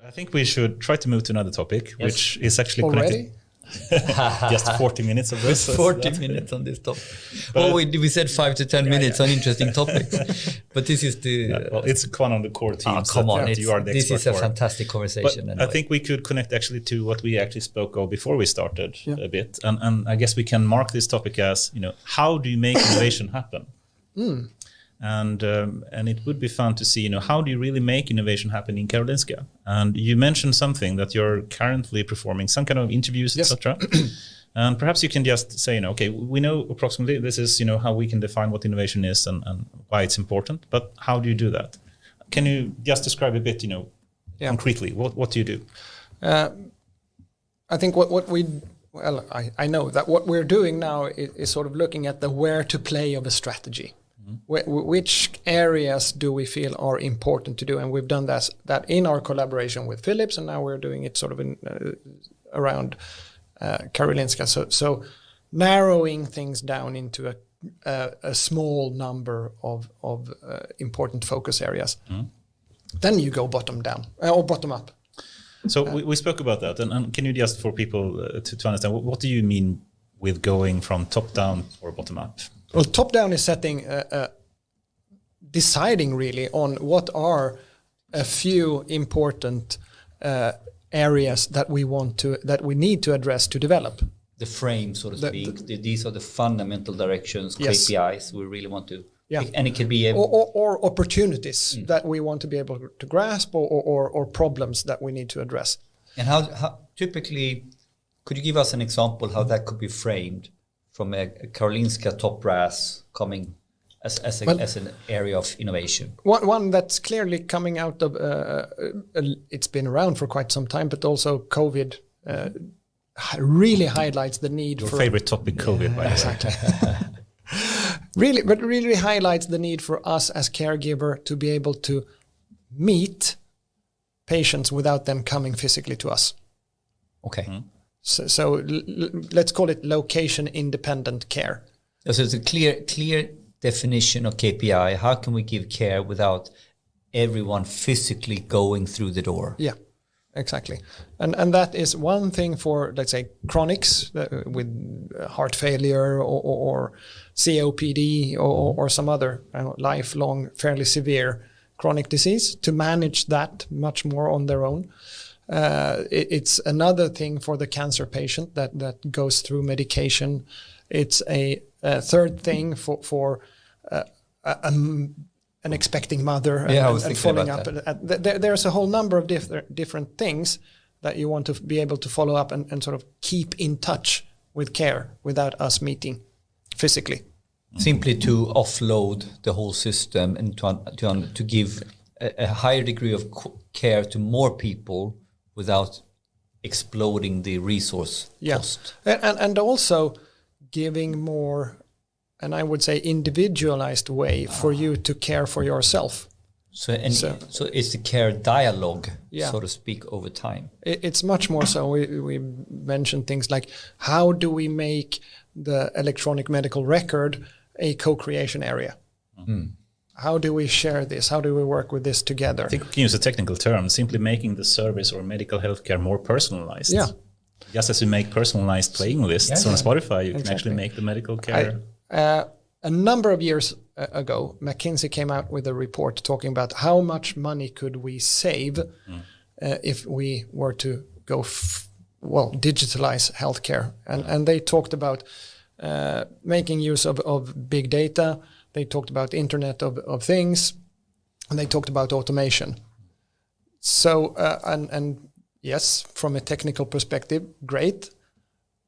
I think we should try to move to another topic, which is actually already connected. Just 40 minutes of this. 40 minutes on this topic. Well, we said 5 to 10 minutes on interesting topics, but this is the. Well, it's one of the core themes. Come on, you are the this is a for. fantastic conversation. But anyway. I think we could connect actually to what we actually spoke of before we started a bit, and I guess we can mark this topic as how do you make innovation happen? And it would be fun to see, how do you really make innovation happen in Karolinska? And you mentioned something that you're currently performing, some kind of interviews, etc. And perhaps you can just say, okay, we know approximately this is, how we can define what innovation is and why it's important. But how do you do that? Can you just describe a bit, concretely? What do you do? I think I know that what we're doing now is sort of looking at the where to play of a strategy. Which areas do we feel are important to do? And we've done that in our collaboration with Philips, and now we're doing it sort of around Karolinska. So narrowing things down into a small number of important focus areas. Then you go bottom down or bottom up. So we spoke about that, and can you just, for people to understand, what do you mean with going from top down or bottom up? Well, top down is setting, deciding really on what are a few important areas that we need to address to develop. The frame, so to speak. These are the fundamental directions, yes. KPIs we really want to. Yeah. And it could be or opportunities that we want to be able to grasp, or problems that we need to address. And how typically, could you give us an example how that could be framed? From a Karolinska top brass coming as an area of innovation? One that's clearly coming out of, it's been around for quite some time, but also COVID really highlights the need Your for... Your favorite topic, COVID, by the way. Exactly. really highlights the need for us as caregiver to be able to meet patients without them coming physically to us. Okay. Mm-hmm. So let's call it location-independent care. So it's a clear definition of KPI. How can we give care without everyone physically going through the door? Yeah, exactly. And that is one thing for, let's say, chronics with heart failure or COPD or some other lifelong, fairly severe chronic disease, to manage that much more on their own. It's another thing for the cancer patient that goes through medication. It's a third thing for an expecting mother and following up. There's a whole number of different things that you want to be able to follow up and sort of keep in touch with care without us meeting physically. Simply to offload the whole system and to give a higher degree of care to more people without exploding the resource cost. And also giving more, and I would say individualized way for you to care for yourself. So it's the care dialogue, so to speak, over time. It's much more so. We mentioned things like, how do we make the electronic medical record a co-creation area? Mm. How do we share this? How do we work with this together? I think we can use a technical term, simply making the service or medical healthcare more personalized. Yeah. Just as you make personalized playing lists on Spotify, you can actually make the medical care. A number of years ago, McKinsey came out with a report talking about how much money could we save if we were to go, digitalize healthcare. And they talked about making use of big data. They talked about Internet of Things, and they talked about automation. So, and yes, from a technical perspective, great,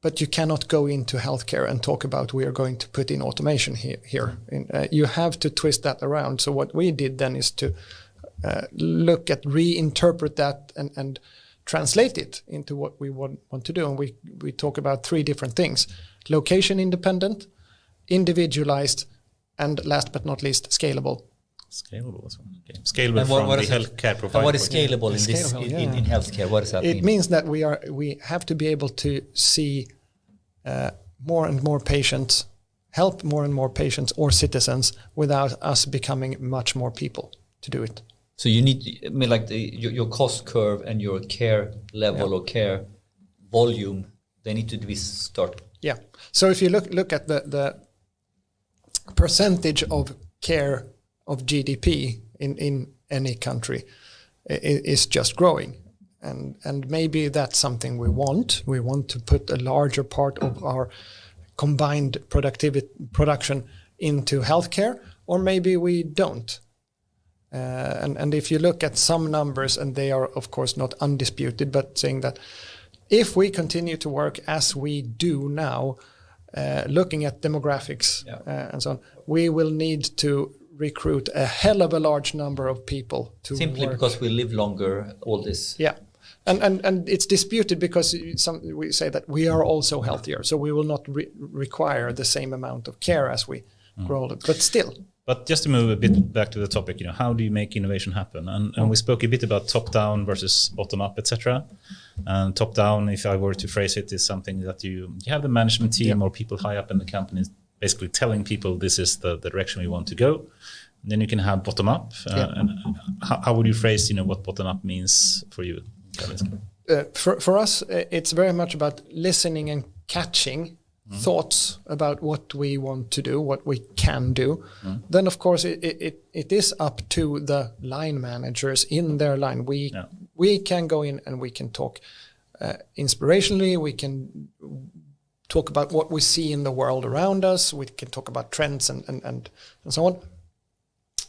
but you cannot go into healthcare and talk about we are going to put in automation here. You have to twist that around. So what we did then is to look at, reinterpret that and translate it into what we want to do. And we talk about three different things: location independent, individualized, and last but not least, scalable. Scalable as well. Okay. Scalable from the healthcare provider. And what is scalable in healthcare? What does that mean? It means that we have to be able to see more and more patients, help more and more patients or citizens without us becoming much more people to do it. So you need, I mean, like your cost curve and your care level or care volume, they need to be start. Yeah. So if you look at the percentage of care of GDP in any country, is just growing, and maybe that's something we want. We want to put a larger part of our combined production into healthcare, or maybe we don't. And if you look at some numbers, and they are of course not undisputed, but saying that if we continue to work as we do now, looking at demographics and so on, we will need to recruit a hell of a large number of people to simply work. Because we live longer, all this. Yeah. And it's disputed because we say that we are also healthier, so we will not require the same amount of care as we grow older, but still. But just to move a bit back to the topic, how do you make innovation happen? And we spoke a bit about top-down versus bottom-up, etc. And top-down, if I were to phrase it, is something that you have the management team or people high up in the company basically telling people this is the direction we want to go. And then you can have bottom-up. And how would you phrase, what bottom-up means for you? For us, it's very much about listening and catching thoughts about what we want to do, what we can do. Then, of course, it is up to the line managers in their line. We can go in and we can talk inspirationally. We can talk about what we see in the world around us. We can talk about trends and so on.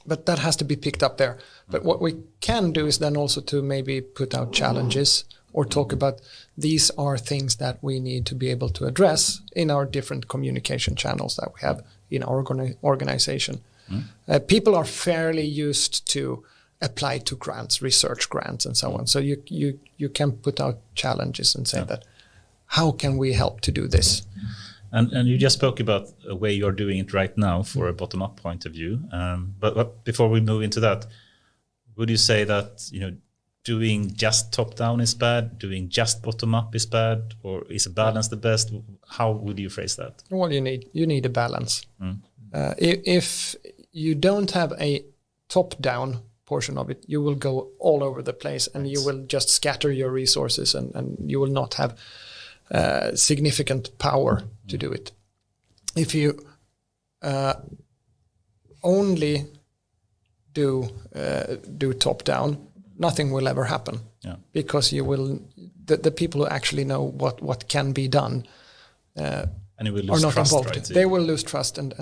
But that has to be picked up there. But what we can do is then also to maybe put out challenges or talk about these are things that we need to be able to address in our different communication channels that we have in our organization. People are fairly used to apply to grants, research grants and so on. So you can put out challenges and say that, how can we help to do this? And you just spoke about a way you're doing it right now for a bottom-up point of view. But before we move into that, would you say that doing just top-down is bad, doing just bottom-up is bad, or is a balance the best? How would you phrase that? Well, you need a balance. If you don't have a top-down portion of it, you will go all over the place, and you will just scatter your resources, and you will not have significant power to do it. If you only do top down, nothing will ever happen. Because you will the people who actually know what can be done and you will lose are not trust, involved. right? They will lose trust and